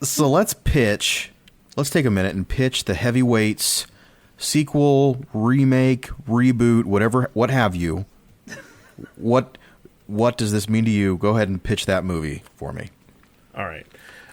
So let's pitch. Let's take a minute and pitch the Heavyweights sequel, remake, reboot, whatever, what have you. What does this mean to you? Go ahead and pitch that movie for me. All right.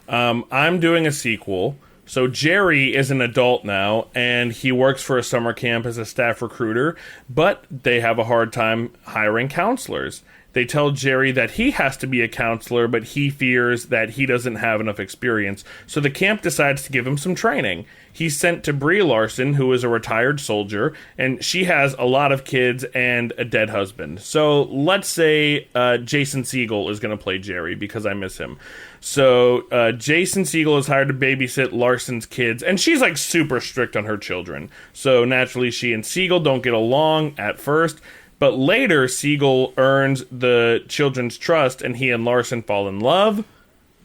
I'm doing a sequel. So Jerry is an adult now, and he works for a summer camp as a staff recruiter, but they have a hard time hiring counselors. They tell Jerry that he has to be a counselor, but he fears that he doesn't have enough experience. So the camp decides to give him some training. He's sent to Brie Larson, who is a retired soldier, and she has a lot of kids and a dead husband. So let's say Jason Segel is going to play Jerry, because I miss him. So Jason Segel is hired to babysit Larson's kids, and she's like super strict on her children. So naturally, she and Segel don't get along at first. But later, Segel earns the children's trust, and he and Larson fall in love.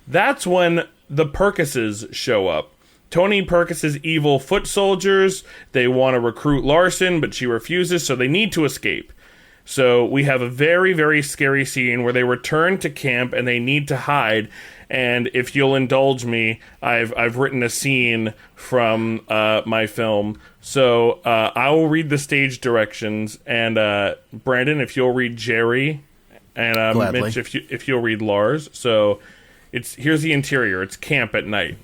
That's when the Perkises show up. Tony Perkis's evil foot soldiers, they want to recruit Larson, but she refuses, so they need to escape. So we have a very, very scary scene where they return to camp, and they need to hide. And if you'll indulge me, I've written a scene from my film. So I will read the stage directions, and Brandon, if you'll read Jerry, and Mitch, if you'll read Lars. So here's the interior. It's camp at night.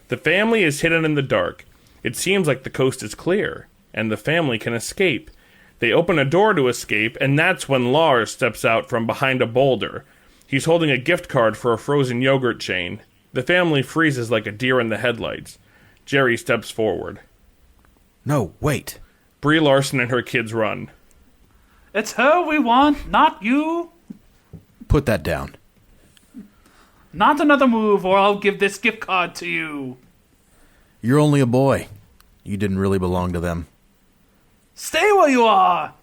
The family is hidden in the dark. It seems like the coast is clear, and the family can escape. They open a door to escape, and that's when Lars steps out from behind a boulder. He's holding a gift card for a frozen yogurt chain. The family freezes like a deer in the headlights. Jerry steps forward. No, wait. Brie Larson and her kids run. It's her we want, not you. Put that down. Not another move, or I'll give this gift card to you. You're only a boy. You didn't really belong to them. Stay where you are.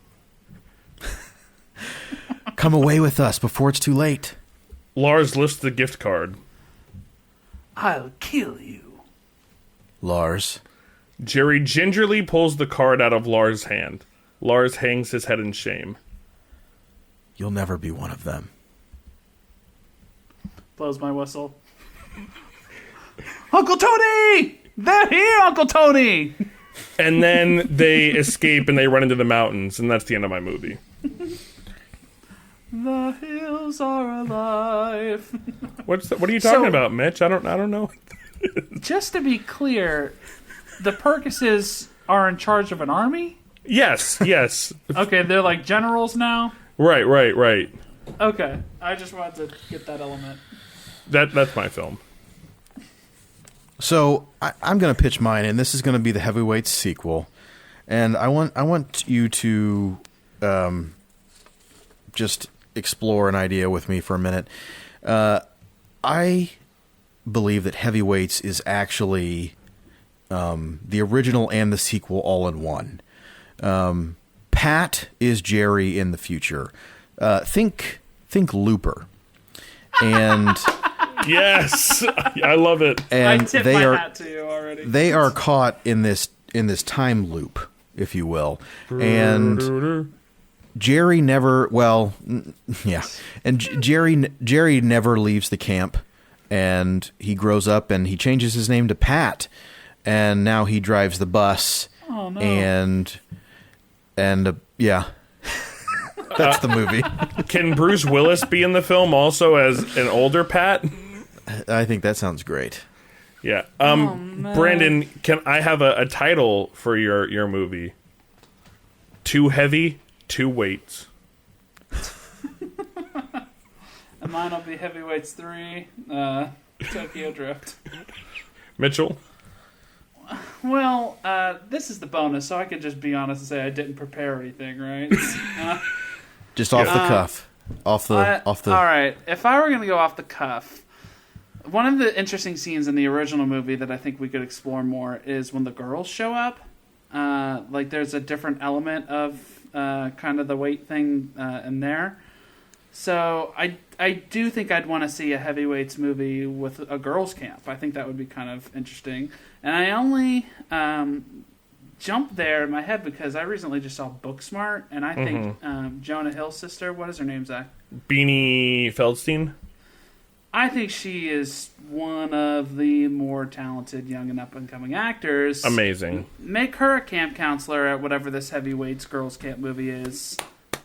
Come away with us before it's too late. Lars lifts the gift card. I'll kill you. Lars. Jerry gingerly pulls the card out of Lars' hand. Lars hangs his head in shame. You'll never be one of them. Blows my whistle. Uncle Tony! They're here, Uncle Tony! And then they escape and they run into the mountains, and that's the end of my movie. The hills are alive. What are you talking about, Mitch? I don't know. Just to be clear, the Perkises are in charge of an army? Yes. Okay, they're like generals now? Right. Okay, I just wanted to get that element. That's my film. So I'm going to pitch mine, and this is going to be the Heavyweights sequel. And I want you to just explore an idea with me for a minute. I believe that Heavyweights is actually the original and the sequel all in one. Pat is Jerry in the future. Think Looper. And yes, I love it. And I tipped my hat to you already. They are caught in this time loop, if you will. And Jerry never, and Jerry never leaves the camp, and he grows up and he changes his name to Pat, and now he drives the bus. Oh no! And that's the movie. Can Bruce Willis be in the film also as an older Pat? I think that sounds great. Yeah. Brandon, can I have a title for your movie? Too Heavy, Two Weights. And mine will be Heavyweights 3, Tokyo Drift. Mitchell? Well, this is the bonus, so I can just be honest and say I didn't prepare anything, right? Just off the cuff. Off the. All right. If I were going to go off the cuff, one of the interesting scenes in the original movie that I think we could explore more is when the girls show up. Like there's a different element of kind of the weight thing in there. So I do think I'd want to see a Heavyweights movie with a girls' camp. I think that would be kind of interesting. And I only jumped there in my head because I recently just saw Booksmart, and I think Jonah Hill's sister, what is her name, Zach? Beanie Feldstein? I think she is one of the more talented young and up-and-coming actors. Amazing. Make her a camp counselor at whatever this Heavyweights girls camp movie is.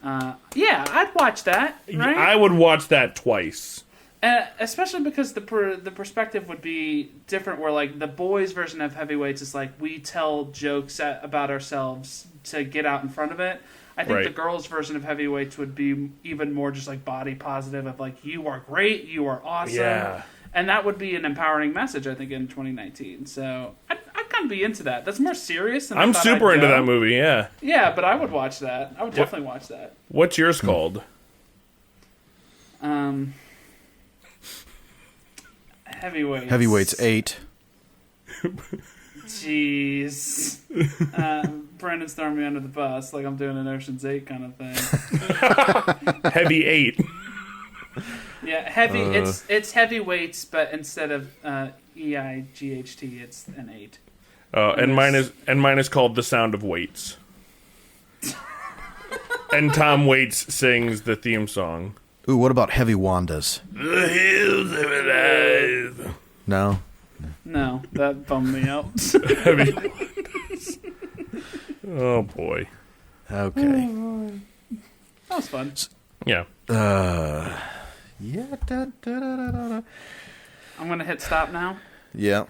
Yeah, I'd watch that, right? I would watch that twice. Especially because the perspective would be different, where like the boys' version of Heavyweights is like we tell jokes about ourselves to get out in front of it. I think the girls' version of Heavyweights would be even more just like body positive of like, you are great, you are awesome. Yeah. And that would be an empowering message, I think, in 2019. So I'd kind of be into that. That's more serious than I'm super into that movie, yeah. Yeah, but I would watch that. I would definitely watch that. What's yours called? Heavyweights. Heavyweights 8. Jeez. Brandon's throwing me under the bus like I'm doing an Ocean's 8 kind of thing. Heavy 8. Yeah, heavy. It's heavyweights, but instead of EIGHT, it's an 8. And mine is called The Sound of Waits. And Tom Waits sings the theme song. Ooh, what about Heavy Wandas? The hills have eyes. No? No, that bummed me out. Heavy. Oh boy. Okay. That was fun. Yeah. Yeah. I'm gonna hit stop now. Yeah.